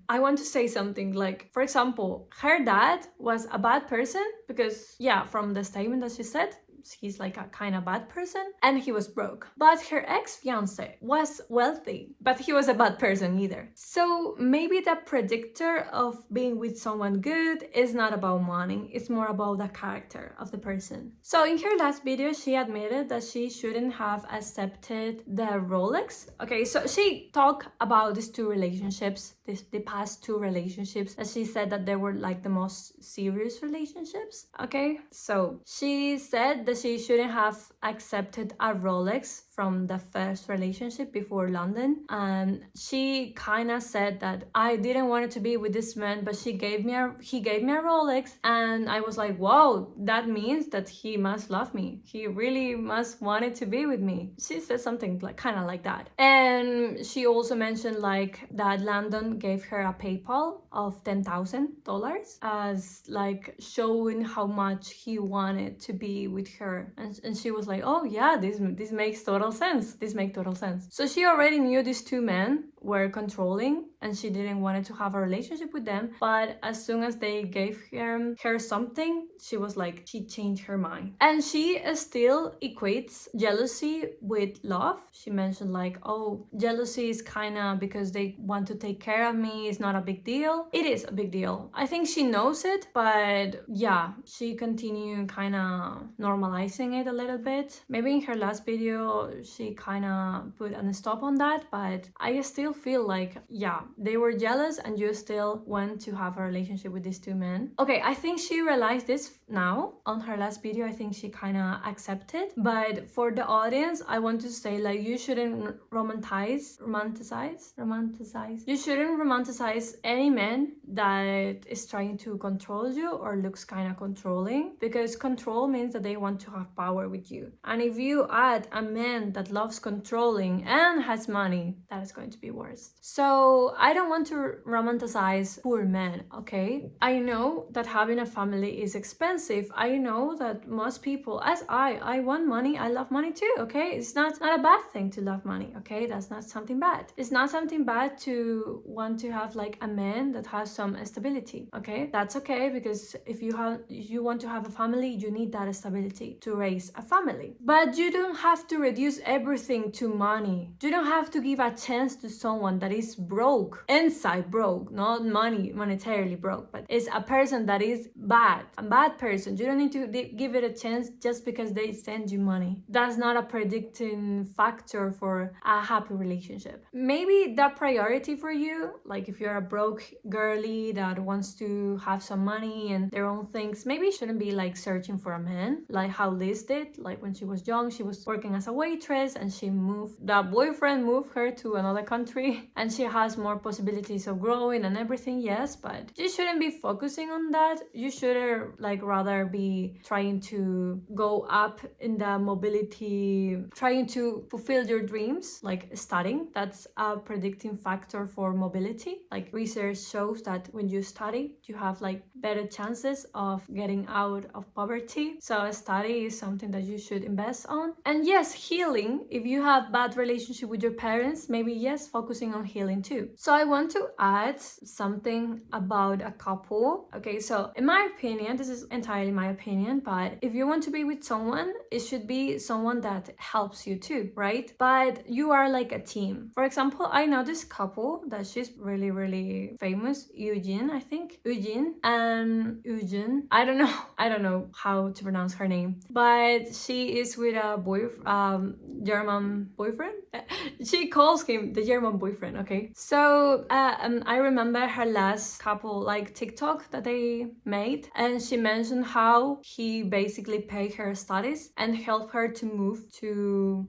I want to say something like, for example, her dad was a bad person because, yeah, from the statement that she said, he's like a kind of bad person, and he was broke. But her ex-fiance was wealthy, but he was a bad person either. So maybe the predictor of being with someone good is not about money, it's more about the character of the person. So in her last video, she admitted that she shouldn't have accepted the Rolex. Okay, so she talked about these two relationships, the past two relationships, and she said that they were like the most serious relationships. Okay, so she said that she shouldn't have accepted a Rolex from the first relationship before London, and she kind of said that I didn't want to be with this man, but he gave me a Rolex, and I was like, wow, that means that he must love me, he really must wanted to be with me. She said something like kind of like that. And she also mentioned like that London gave her a PayPal of $10,000 as like showing how much he wanted to be with her, and she was like, oh yeah, this makes total sense. So she already knew these two men were controlling and she didn't want to have a relationship with them, but as soon as they gave her something, she was like, she changed her mind. And she still equates jealousy with love. She mentioned like, oh, jealousy is kind of because they want to take care of me, it's not a big deal. It is a big deal. I think she knows it, but yeah, she continued kind of normalizing it a little bit. Maybe in her last video she kind of put a stop on that, but I still feel like, yeah, they were jealous and you still want to have a relationship with these two men. Okay, I think she realized this now on her last video. I think she kind of accepted, but for the audience I want to say like, you shouldn't romanticize. You shouldn't romanticize any man that is trying to control you or looks kind of controlling, because control means that they want to have power with you. And if you add a man that loves controlling and has money, that is going to be worse. So I don't want to romanticize poor men, okay? I know that having a family is expensive. I know that most people, as I want money, I love money too, okay? It's not a bad thing to love money, okay? That's not something bad. It's not something bad to want to have like a man that has some stability, okay? That's okay, because if you want to have a family, you need that stability to raise a family. But you don't have to reduce everything to money. You don't have to give a chance to someone that is broke, inside broke, not monetarily broke, but is a person that is a bad person. You don't need to give it a chance just because they send you money. That's not a predicting factor for a happy relationship. Maybe that priority for you, like if you're a broke girly that wants to have some money and their own things, maybe you shouldn't be like searching for a man like how Liz did. Like when she was young, she was working as a waitress and that boyfriend moved her to another country and she has more possibilities of growing and everything, yes, but you shouldn't be focusing on that. You should like rather be trying to go up in the mobility, trying to fulfill your dreams, like studying. That's a predicting factor for mobility. Like research shows that when you study, you have like better chances of getting out of poverty. So study is something that you should invest on. And yes, healing. If you have bad relationship with your parents, maybe yes, focusing on healing too. So I want to add something about a couple. Okay, so in my opinion, this is entirely my opinion, but if you want to be with someone, it should be someone that helps you too, right? But you are like a team. For example, I know this couple that she's really, really famous, Eugene, I think. Eugene. I don't know how to pronounce her name, but she is with a German boyfriend. She calls him the German boyfriend, okay? So I remember her last couple like TikTok that they made, and she mentioned how he basically paid her studies and helped her to move to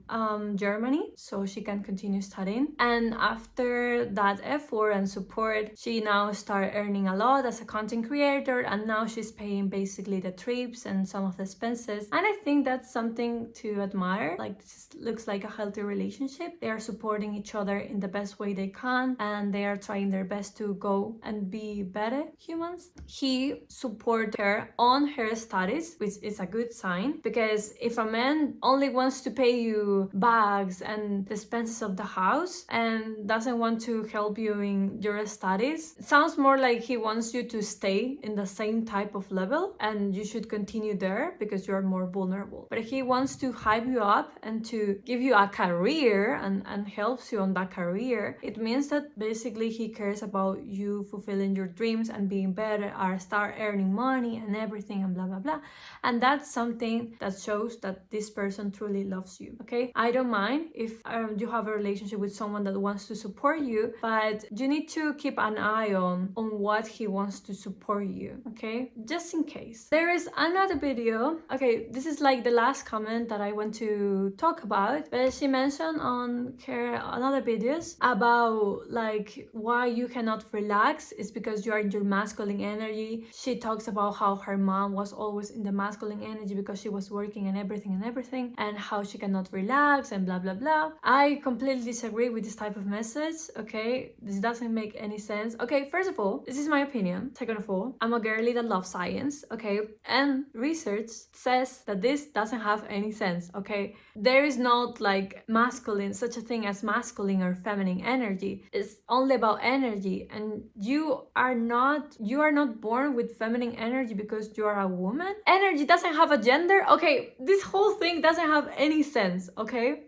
Germany so she can continue studying. And after that effort and support, she now started earning a lot as a content creator, and now she's paying basically the trips and some of the expenses. And I think that's something to admire. Like this looks like a healthy relationship. They are supporting each other in the best way they can, and they are trying their best to go and be better humans. He supported her on her studies, which is a good sign, because if a man only wants to pay you bags and the expenses of the house and doesn't want to help you in your studies, it sounds more like he wants you to stay in the same type of level and you should continue there because you're more vulnerable. But he wants to hype you up and to give you a career and helps you on that career. It means that basically he cares about you fulfilling your dreams and being better, or start earning money and everything and blah blah blah. And that's something that shows that this person truly loves you, okay? I don't mind if you have a relationship with someone that wants to support you, but you need to keep an eye on what he wants to support you, okay? Just in case. There is another video. Okay, this is like the last comment that I want to talk about, but she mentioned on her another videos about like why you cannot relax is because you are in your masculine energy. She talks about how her mom was always in the masculine energy because she was working and everything and how she cannot relax and blah blah blah. I completely disagree with this type of message, okay? This doesn't make any sense. Okay, first of all, this is my opinion. Second of all, I'm a girly that loves science, okay? And research says that this doesn't have any sense, okay? There is not like masculine, such a thing as masculine or feminine. feminine energy. It's only about energy, and you are not born with feminine energy because you are a woman. Energy doesn't have a gender. Okay, this whole thing doesn't have any sense. Okay,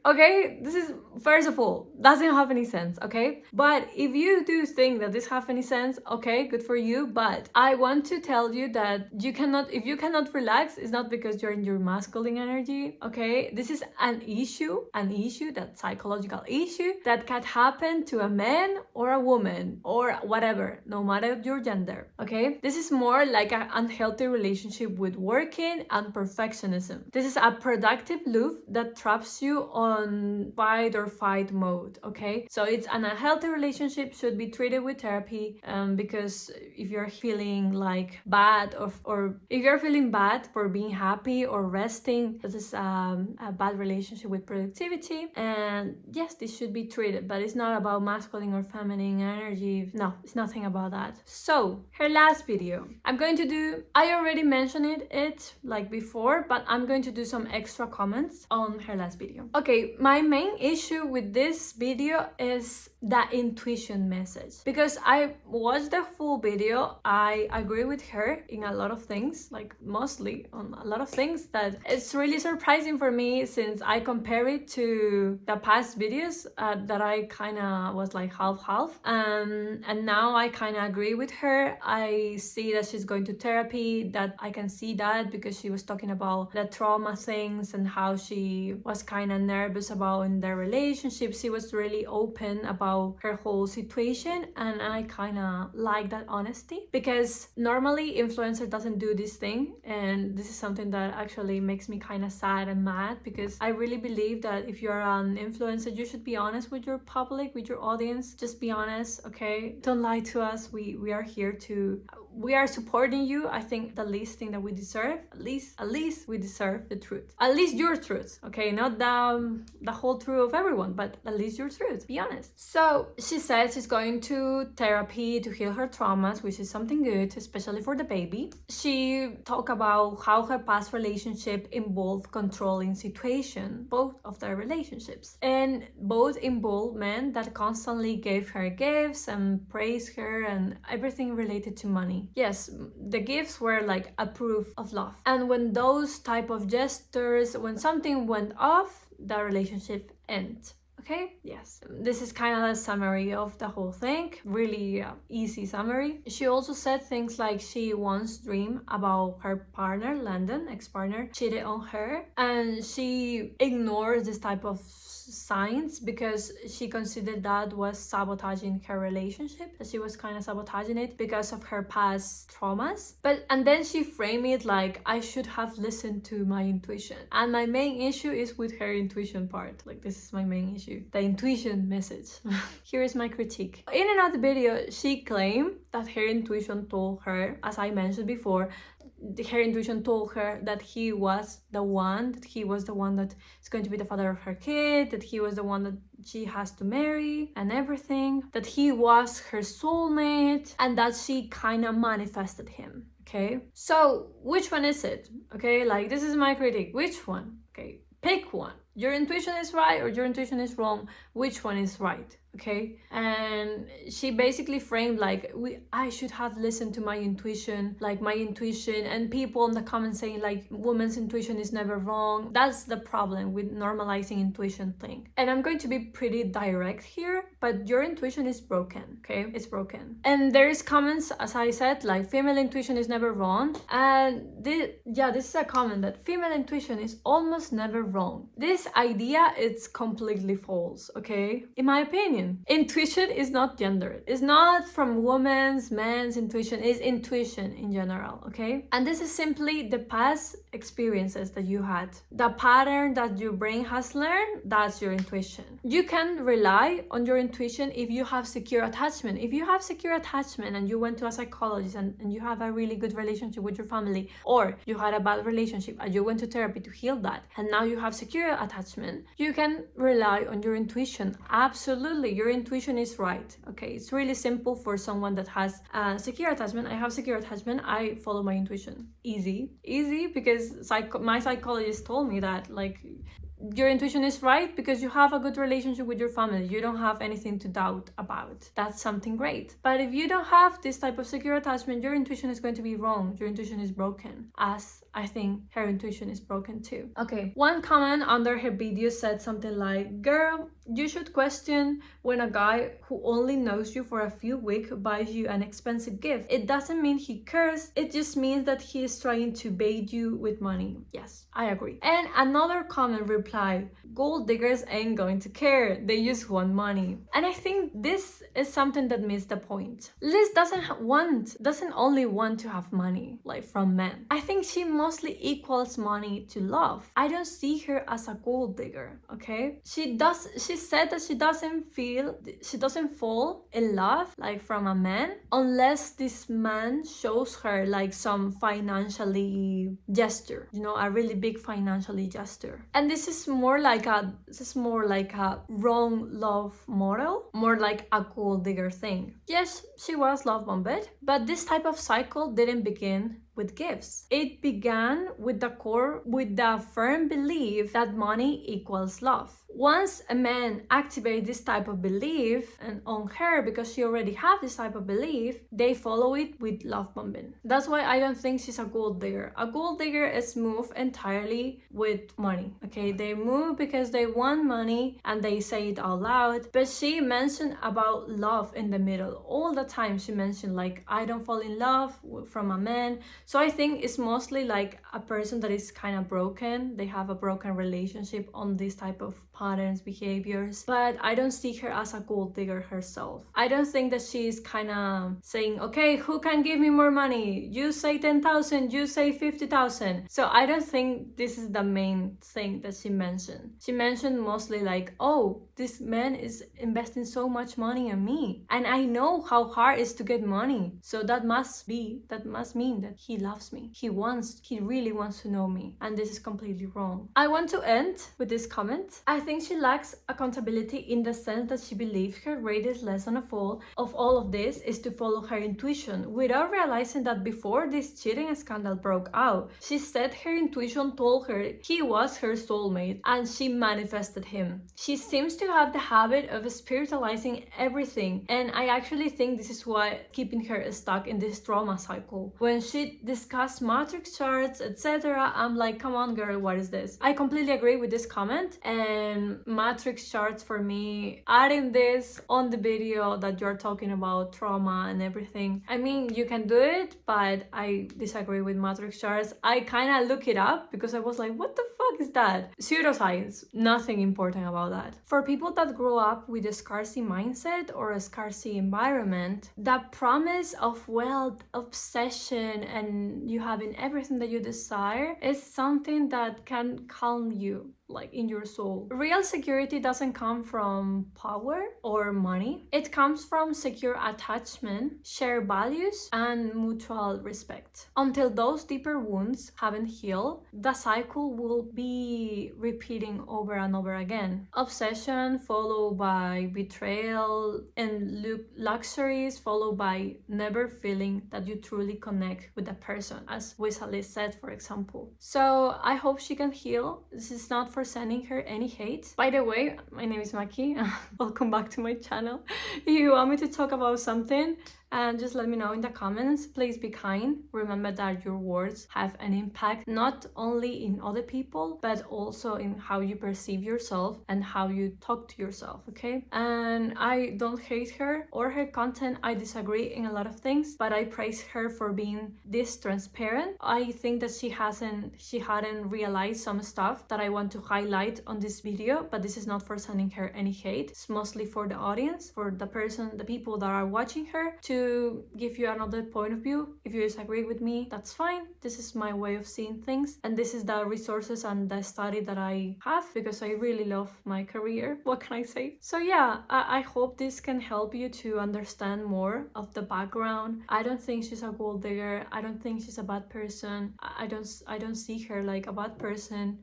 this is, first of all, doesn't have any sense. Okay, but if you do think that this have any sense, okay, good for you. But I want to tell you that if you cannot relax, it's not because you're in your masculine energy. Okay, this is an issue, that psychological issue that can happen to a man or a woman or whatever, no matter your gender. Okay, this is more like an unhealthy relationship with working and perfectionism. This is a productive loop that traps you on fight or fight mode. Okay, so it's an unhealthy relationship, should be treated with therapy, because if you're feeling like bad, or if you're feeling bad for being happy or resting, this is a bad relationship with productivity. And yes, this should be treated, but it's not about masculine or feminine energy. No, it's nothing about that. So her last video, I already mentioned it like before, but I'm going to do some extra comments on her last video. Okay, my main issue with this video is the intuition message, because I watched the full video. I agree with her in a lot of things, like mostly on a lot of things, that it's really surprising for me, since I compare it to the past videos that I kind of was like half, and now I kind of agree with her. I see that she's going to therapy, that I can see that because she was talking about the trauma things and how she was kind of nervous about in their relationship. She was really open about her whole situation, and I kind of like that honesty, because normally influencer doesn't do this thing, and this is something that actually makes me kind of sad and mad, because I really believe that if you're an influencer, you should be honest with your public, with your audience. Just be honest, okay? Don't lie to us. We are here to, we are supporting you. I think the least thing that we deserve, at least we deserve the truth, at least your truth, okay? Not the whole truth of everyone, but at least your truth. Be honest. So she says she's going to therapy to heal her traumas, which is something good, especially for the baby. She talked about how her past relationship involved controlling situation, both of their relationships, and both involved men that constantly gave her gifts and praised her and everything related to money. Yes, the gifts were like a proof of love, and when those type of gestures, when something went off, the relationship ends. Okay, yes, this is kind of a summary of the whole thing, really easy summary. She also said things like she once dreamed about her partner, Landon, ex-partner, cheated on her, and she ignores this type of signs because she considered that was sabotaging her relationship, that she was kind of sabotaging it because of her past traumas. And then she framed it like, I should have listened to my intuition. And my main issue is with her intuition part. Like, this is my main issue, the intuition message. Here is my critique. In another video, she claimed that her intuition told her, as I mentioned before, her intuition told her that he was the one that is going to be the father of her kid, that he was the one that she has to marry and everything, that he was her soulmate, and that she kind of manifested him. Okay, so which one is it? Okay, like, this is my critique. Which one? Okay, pick one. Your intuition is right or your intuition is wrong. Which one is right? Okay, and she basically framed like, I should have listened to my intuition, like my intuition, and people in the comments saying like woman's intuition is never wrong. That's the problem with normalizing intuition thing. And I'm going to be pretty direct here, but your intuition is broken. Okay, it's broken. And there is comments, as I said, like female intuition is never wrong, and this is a comment that female intuition is almost never wrong. This idea is completely false. Okay, in my opinion. Intuition is not gendered. It's not from women's, men's intuition. It's intuition in general, okay? And this is simply the past experiences that you had. The pattern that your brain has learned, that's your intuition. You can rely on your intuition if you have secure attachment. If you have secure attachment and you went to a psychologist and you have a really good relationship with your family, or you had a bad relationship and you went to therapy to heal that, and now you have secure attachment, you can rely on your intuition. Absolutely. Your intuition is right. Okay, it's really simple for someone that has secure attachment. I have secure attachment. I follow my intuition. Easy because my psychologist told me that, like, your intuition is right because you have a good relationship with your family. You don't have anything to doubt about. That's something great. But if you don't have this type of secure attachment, your intuition is going to be wrong. Your intuition is broken, as I think her intuition is broken too. Okay, one comment under her video said something like, girl, you should question when a guy who only knows you for a few weeks buys you an expensive gift. It doesn't mean he cares, it just means that he is trying to bait you with money. Yes, I agree. And another comment replied, gold diggers ain't going to care, they just want money. And I think this is something that missed the point. Liz doesn't only want to have money, like from men. I think she mostly equals money to love. I don't see her as a gold digger, okay? She said that she doesn't fall in love like from a man unless this man shows her like some financially gesture, you know, a really big financially gesture. And this is more like a wrong love model, more like a gold digger thing. Yes, she was love bombed, but this type of cycle didn't begin with gifts. It began with the firm belief that money equals love. Once a man activates this type of belief and on her, because she already have this type of belief, they follow it with love bombing. That's why I don't think she's a gold digger. A gold digger is moved entirely with money, okay? They move because they want money and they say it out loud. But she mentioned about love in the middle. All the time she mentioned like, I don't fall in love from a man. So I think it's mostly like a person that is kind of broken. They have a broken relationship on this type of patterns, behaviors. But I don't see her as a gold digger herself. I don't think that she's kind of saying, okay, who can give me more money? You say 10,000, you say 50,000. So I don't think this is the main thing that she mentioned. She mentioned mostly like, oh, this man is investing so much money in me. And I know how hard it is to get money. So that must mean that he loves me. He really wants to know me. And this is completely wrong. I want to end with this comment. I think she lacks accountability in the sense that she believes her greatest lesson of all of this is to follow her intuition without realizing that before this cheating scandal broke out, she said her intuition told her he was her soulmate and she manifested him. She seems to have the habit of spiritualizing everything, and I actually think this is why keeping her stuck in this trauma cycle. When she discussed matrix charts, etc., I'm like, come on girl, what is this? I completely agree with this comment, and matrix charts for me, adding this on the video that you're talking about trauma and everything, I mean, you can do it, but I disagree with matrix charts. I kind of look it up because I was like, what the fuck is that? Pseudoscience, nothing important about that. For people that grow up with a scarcity mindset or a scarcity environment, the promise of wealth, obsession, and you having everything that you desire is something that can calm you, like in your soul. Real security doesn't come from power or money. It comes from secure attachment, shared values, and mutual respect. Until those deeper wounds haven't healed, the cycle will be repeating over and over again. Obsession followed by betrayal, and luxuries followed by never feeling that you truly connect with the person, as WizardLiz said, for example. So I hope she can heal. This is not for sending her any hate. By the way, my name is Maki. Welcome back to my channel. If you want me to talk about something, and just let me know in the comments. Please be kind. Remember that your words have an impact not only in other people, but also in how you perceive yourself and how you talk to yourself, okay? And I don't hate her or her content. I disagree in a lot of things, but I praise her for being this transparent. I think that she hadn't realized some stuff that I want to highlight on this video, but this is not for sending her any hate. It's mostly for the audience, for the people that are watching her, to give you another point of view. If you disagree with me, that's fine. This is my way of seeing things, and this is the resources and the study that I have because I really love my career. What can I say? So yeah, I hope this can help you to understand more of the background. I don't think she's a gold digger. I don't think she's a bad person. I don't see her like a bad person.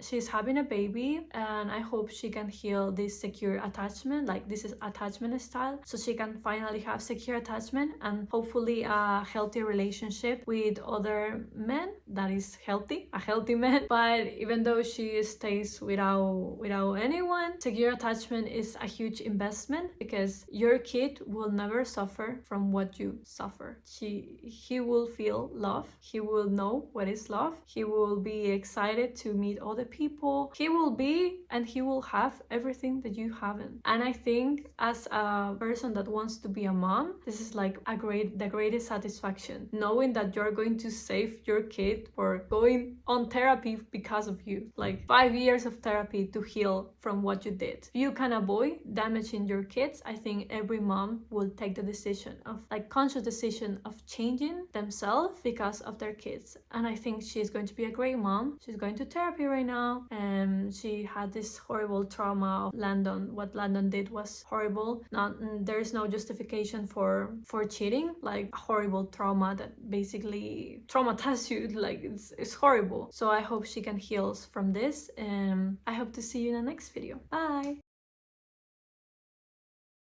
she's having a baby, and I hope she can heal this secure attachment, like this is attachment style, so she can finally have secure attachment and hopefully a healthy relationship with other men that is healthy, a healthy man. But even though she stays without anyone, secure attachment is a huge investment because your kid will never suffer from what you suffer. He will feel love, he will know what is love, he will be excited to meet other people, he will be and he will have everything that you haven't. And I think as a person that wants to be a mom, this is like the greatest satisfaction, knowing that you're going to save your kid for going on therapy because of you, like 5 years of therapy to heal from what you did. If you can avoid damaging your kids, I think every mom will take the decision of, like, conscious decision of changing themselves because of their kids. And I think she's going to be a great mom. She's going to therapy right now, and she had this horrible trauma of Landon. What Landon did was horrible. There is no justification for cheating, like a horrible trauma that basically traumatizes you, like it's horrible. So I hope she can heal from this, and I hope to see you in the next video. Bye.